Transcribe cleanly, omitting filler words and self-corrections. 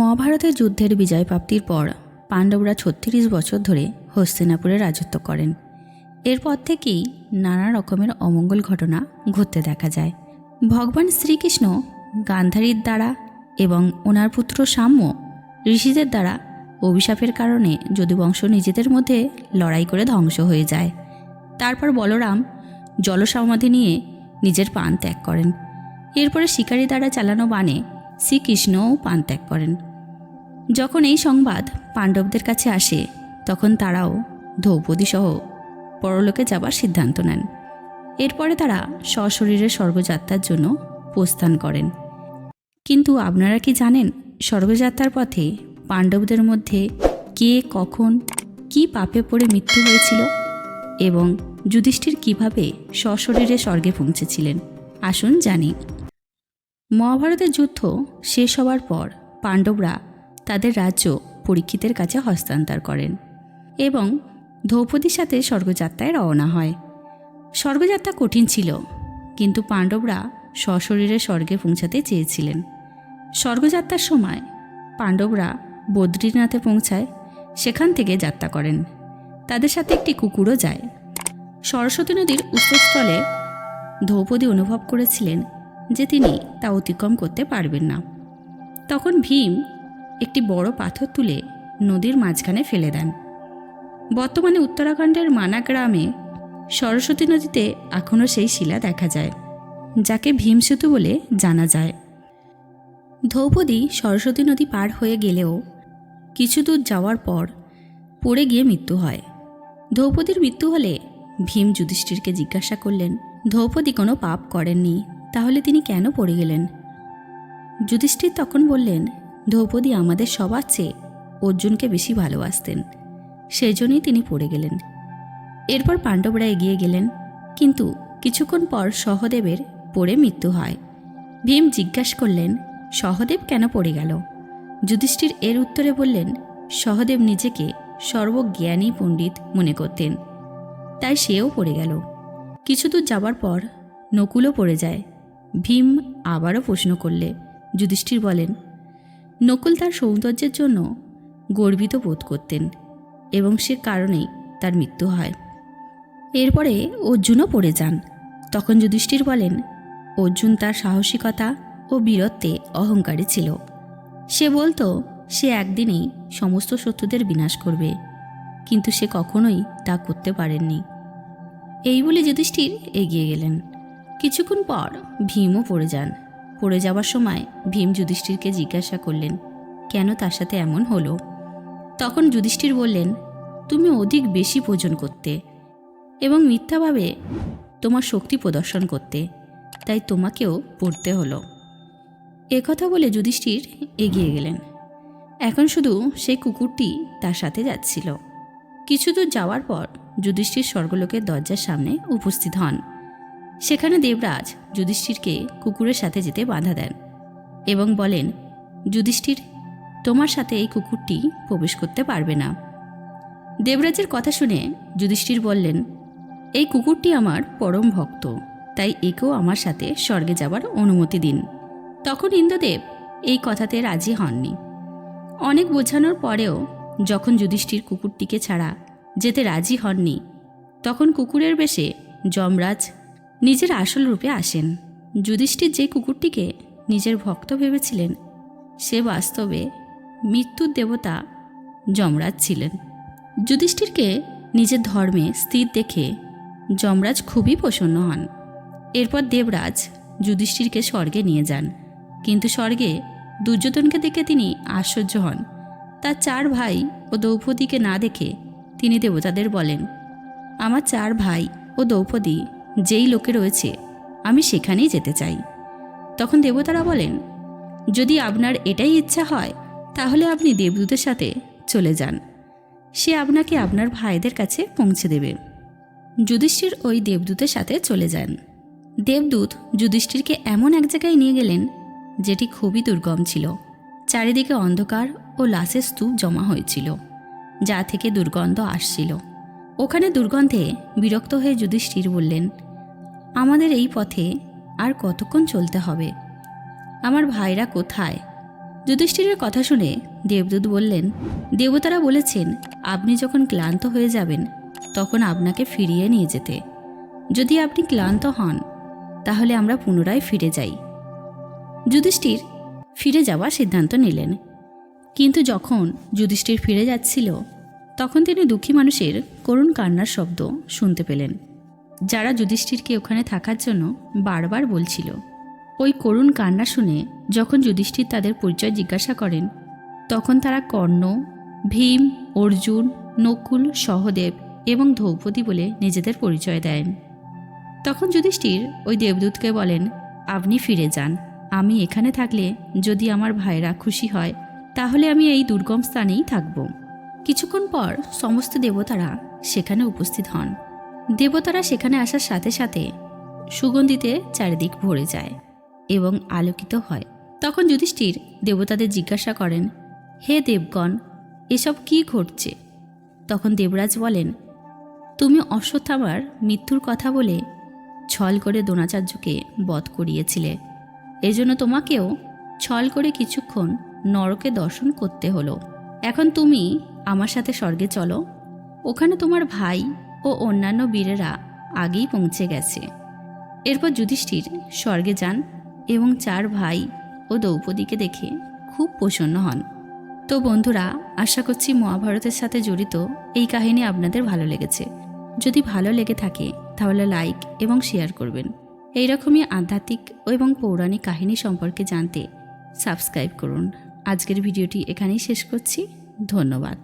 মহাভারতের যুদ্ধের বিজয় প্রাপ্তির পর পাণ্ডবরা ৩৬ বছর ধরে হস্তিনাপুরে রাজত্ব করেন। এরপর থেকেই নানা রকমের অমঙ্গল ঘটনা ঘটতে দেখা যায়। ভগবান শ্রীকৃষ্ণ গান্ধারীর দ্বারা এবং ওনার পুত্র সাম্য ঋষিদের দ্বারা অভিশাপের কারণে যদুবংশ নিজেদের মধ্যে লড়াই করে ধ্বংস হয়ে যায়। তারপর বলরাম জলসমাধি নিয়ে নিজের প্রাণ ত্যাগ করেন। এরপরে শিকারী দ্বারা চালানো বাণে শ্রীকৃষ্ণও প্রাণ ত্যাগ করেন। যখন এই সংবাদ পাণ্ডবদের কাছে আসে তখন তারাও দ্রৌপদী সহ পরলোকে যাবার সিদ্ধান্ত নেন। এরপরে তারা সশরীরে স্বর্গযাত্রার জন্য প্রস্থান করেন। কিন্তু আপনারা কি জানেন স্বর্গযাত্রার পথে পাণ্ডবদের মধ্যে কে কখন কি পাপে পড়ে মৃত্যু হয়েছিল এবং যুধিষ্ঠির কিভাবে সশরীরে স্বর্গে পৌঁছেছিলেন? আসুন জানি। মহাভারতের যুদ্ধ শেষ হওয়ার পর পাণ্ডবরা তাদের রাজ্য পরীক্ষিতের কাছে হস্তান্তর করেন এবং দ্রৌপদীর সাথে স্বর্গযাত্রায় রওনা হয়। স্বর্গযাত্রা কঠিন ছিল, কিন্তু পাণ্ডবরা সশরীরে স্বর্গে পৌঁছাতে চেয়েছিলেন। স্বর্গযাত্রার সময় পাণ্ডবরা বদ্রীনাথে পৌঁছায়, সেখান থেকে যাত্রা করেন। তাদের সাথে একটি কুকুরও যায়। সরস্বতী নদীর উৎসস্থলে দ্রৌপদী অনুভব করেছিলেন যে তিনি তা অতিক্রম করতে পারবেন না। তখন ভীম একটি বড় পাথর তুলে নদীর মাঝখানে ফেলে দেন। বর্তমানে উত্তরাখণ্ডের মানা গ্রামে সরস্বতী নদীতে এখনও সেই শিলা দেখা যায়, যাকে ভীম সেতু বলে জানা যায়। দ্রৌপদী সরস্বতী নদী পার হয়ে গেলেও কিছু দূর যাওয়ার পর পড়ে গিয়ে মৃত্যু হয়। দ্রৌপদীর মৃত্যু হলে ভীম যুধিষ্ঠিরকে জিজ্ঞাসা করলেন, দ্রৌপদী কোনো পাপ করেননি, তাহলে তিনি কেন পড়ে গেলেন? যুধিষ্ঠির তখন বললেন, দ্রৌপদী আমাদের সবার চেয়ে অর্জুনকে বেশি ভালোবাসতেন, সেই জন্যই তিনি পড়ে গেলেন। এরপর পাণ্ডবরা এগিয়ে গেলেন, কিন্তু কিছুক্ষণ পর সহদেবের পড়ে মৃত্যু হয়। ভীম জিজ্ঞাসা করলেন, সহদেব কেন পড়ে গেল? যুধিষ্ঠির এর উত্তরে বললেন, সহদেব নিজেকে সর্বজ্ঞানী পণ্ডিত মনে করতেন, তাই সেও পড়ে গেল। কিছু দূর যাবার পর নকুলও পড়ে যায়। ভীম আবারও প্রশ্ন করলে যুধিষ্ঠির বলেন, নকুল তার সৌন্দর্যের জন্য গর্বিত বোধ করতেন এবং সে কারণেই তার মৃত্যু হয়। এরপরে অর্জুনও পড়ে যান। তখন যুধিষ্ঠির বলেন, অর্জুন তার সাহসিকতা ও বীরত্বে অহংকারী ছিল। সে বলতো সে একদিনেই সমস্ত শত্রুদের বিনাশ করবে, কিন্তু সে কখনোই তা করতে পারেননি। এই বলে যুধিষ্ঠির এগিয়ে গেলেন। কিছুক্ষণ পর ভীমও পড়ে যান। পড়ে যাওয়ার সময় ভীম যুধিষ্ঠিরকে জিজ্ঞাসা করলেন, কেন তার সাথে এমন হলো? তখন যুধিষ্ঠির বললেন, তুমি অধিক বেশি ভোজন করতে এবং মিথ্যাভাবে তোমার শক্তি প্রদর্শন করতে, তাই তোমাকেও পড়তে হলো। একথা বলে যুধিষ্ঠির এগিয়ে গেলেন। এখন শুধু সেই কুকুরটি তার সাথে যাচ্ছিল। কিছু দূর যাওয়ার পর যুধিষ্ঠির স্বর্গলোকের দরজার সামনে উপস্থিত হন। সেখানে দেবরাজ যুধিষ্ঠিরকে কুকুরের সাথে যেতে বাধা দেন এবং বলেন, যুধিষ্ঠির, তোমার সাথে এই কুকুরটি প্রবেশ করতে পারবে না। দেবরাজের কথা শুনে যুধিষ্ঠির বললেন, এই কুকুরটি আমার পরম ভক্ত, তাই একেও আমার সাথে স্বর্গে যাবার অনুমতি দিন। তখন ইন্দ্রদেব এই কথাতে রাজি হননি। অনেক বোঝানোর পরেও যখন যুধিষ্ঠির কুকুরটিকে ছাড়া যেতে রাজি হননি, তখন কুকুরের বেশে যমরাজ নিজের আসল রূপে আসেন। যুধিষ্ঠির যে কুকুরটিকে নিজের ভক্ত ভেবেছিলেন, সে বাস্তবে মৃত্যুর দেবতা যমরাজ ছিলেন। যুধিষ্ঠিরকে নিজের ধর্মে স্থির দেখে যমরাজ খুবই প্রসন্ন হন। এরপর দেবরাজ যুধিষ্ঠিরকে স্বর্গে নিয়ে যান, কিন্তু স্বর্গে দুর্যোধনকে দেখে তিনি আশ্চর্য হন। তার 4 ভাই ও দ্রৌপদীকে না দেখে তিনি দেবতাদের বলেন, আমার 4 ভাই ও দ্রৌপদী যেই লোকে রয়েছে আমি সেখানেই যেতে চাই। তখন দেবতারা বলেন, যদি আপনার এটাই ইচ্ছা হয় তাহলে আপনি দেবদূতের সাথে চলে যান, সে আপনাকে আপনার ভাইদের কাছে পৌঁছে দেবে। যুধিষ্ঠির ওই দেবদূতের সাথে চলে যান। দেবদূত যুধিষ্ঠিরকে এমন এক জায়গায় নিয়ে গেলেন যেটি খুবই দুর্গম ছিল। চারিদিকে অন্ধকার ও লাশের স্তূপ জমা হয়েছিল, যা থেকে দুর্গন্ধ আসছিল। ওখানে দুর্গন্ধে বিরক্ত হয়ে যুধিষ্ঠির বললেন, আমাদের এই পথে আর কতক্ষণ চলতে হবে? আমার ভাইরা কোথায়? যুধিষ্ঠিরের কথা শুনে দেবদূত বললেন, দেবতারা বলেছেন আপনি যখন ক্লান্ত হয়ে যাবেন তখন আপনাকে ফিরিয়ে নিয়ে যেতে। যদি আপনি ক্লান্ত হন তাহলে আমরা পুনরায় ফিরে যাই। যুধিষ্ঠির ফিরে যাওয়ার সিদ্ধান্ত নিলেন। কিন্তু যখন যুধিষ্ঠির ফিরে যাচ্ছিল তখন তিনি দুঃখী মানুষের করুণ কান্নার শব্দ শুনতে পেলেন, যারা যুধিষ্ঠিরকে ওখানে থাকার জন্য বারবার বলছিল। ওই করুণ কান্না শুনে যখন যুধিষ্ঠির তাদের পরিচয় জিজ্ঞাসা করেন তখন তারা কর্ণ, ভীম, অর্জুন, নকুল, সহদেব এবং দ্রৌপদী বলে নিজেদের পরিচয় দেন। তখন যুধিষ্ঠির ওই দেবদূতকে বলেন, আপনি ফিরে যান। আমি এখানে থাকলে যদি আমার ভাইরা খুশি হয় তাহলে আমি এই দুর্গম স্থানেই থাকব। কিছুক্ষণ পর সমস্ত দেবতারা সেখানে উপস্থিত হন। দেবতারা সেখানে আসার সাথে সাথে সুগন্ধিতে চারিদিক ভরে যায় এবং আলোকিত হয়। তখন যুধিষ্ঠির দেবতাদের জিজ্ঞাসা করেন, হে দেবগণ, এসব কি ঘটছে? তখন দেবরাজ বলেন, তুমি অশ্বত্থামার মৃত্যুর কথা বলে ছল করে দ্রোণাচার্যকে বধ করিয়েছিলে। এজন্য তোমাকেও ছল করে কিছুক্ষণ নরকে দর্শন করতে হলো। এখন তুমি আমার সাথে স্বর্গে চলো। ওখানে তোমার ভাই ও অন্যান্য বীরেরা আগেই পৌঁছে গেছে। এরপর যুধিষ্ঠির স্বর্গে যান এবং 4 ভাই ও দ্রৌপদীকে দেখে খুব প্রসন্ন হন। তো বন্ধুরা, আশা করছি মহাভারতের সাথে জড়িত এই কাহিনী আপনাদের ভালো লেগেছে। যদি ভালো লেগে থাকে তাহলে লাইক এবং শেয়ার করবেন। এইরকমই আধ্যাত্মিক এবং পৌরাণিক কাহিনী সম্পর্কে জানতে সাবস্ক্রাইব করুন। আজকের ভিডিওটি এখানেই শেষ করছি। ধন্যবাদ।